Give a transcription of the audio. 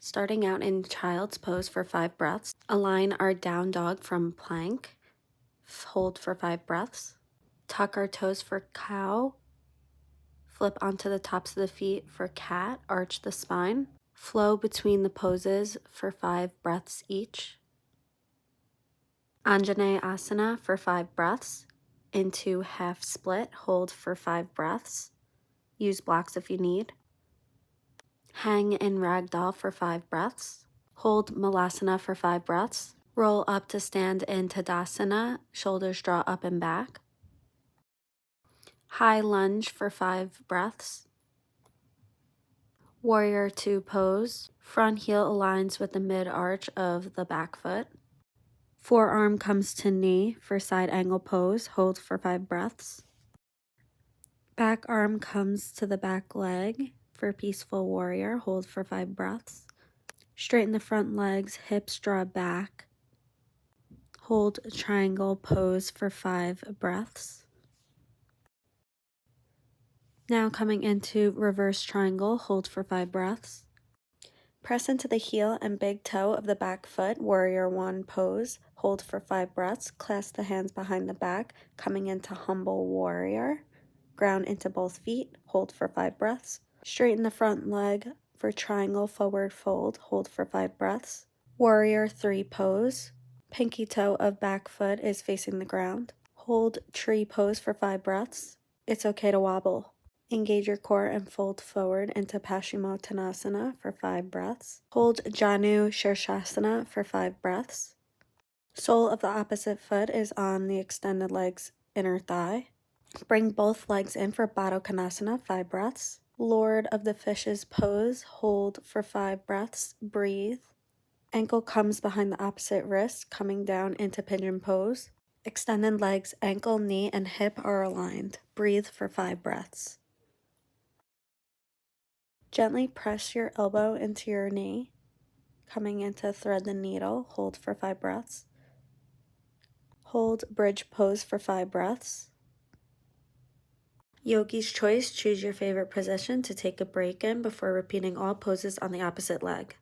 Starting out in child's pose for 5 breaths. Align our down dog from plank. Hold for 5 breaths. Tuck our toes for cow. Flip onto the tops of the feet for cat. Arch the spine. Flow between the poses for 5 breaths each. Anjaneyasana asana for 5 breaths. Into half split. Hold for 5 breaths. Use blocks if you need. Hang in ragdoll for 5 breaths. Hold malasana for 5 breaths. Roll up to stand in tadasana. Shoulders draw up and back. High lunge for 5 breaths. Warrior 2 pose. Front heel aligns with the mid-arch of the back foot. Forearm comes to knee for side angle pose. Hold for 5 breaths. Back arm comes to the back leg for peaceful warrior. Hold for 5 breaths. Straighten the front legs, hips draw back. Hold triangle pose for 5 breaths. Now coming into reverse triangle, hold for 5 breaths. Press into the heel and big toe of the back foot, warrior 1 pose. Hold for 5 breaths. Clasp the hands behind the back, coming into humble warrior. Ground into both feet, hold for 5 breaths. Straighten the front leg for triangle forward fold, hold for 5 breaths. Warrior 3 pose. Pinky toe of back foot is facing the ground. Hold tree pose for 5 breaths. It's okay to wobble. Engage your core and fold forward into Paschimottanasana for 5 breaths. Hold Janu Shirshasana for 5 breaths. Sole of the opposite foot is on the extended leg's inner thigh. Bring both legs in for Baddha Konasana, 5 breaths. Lord of the Fishes pose, hold for 5 breaths, breathe. Ankle comes behind the opposite wrist, coming down into pigeon pose. Extended legs, ankle, knee, and hip are aligned. Breathe for 5 breaths. Gently press your elbow into your knee, coming into thread the needle, hold for 5 breaths. Hold bridge pose for 5 breaths. Yogi's choice, choose your favorite position to take a break in before repeating all poses on the opposite leg.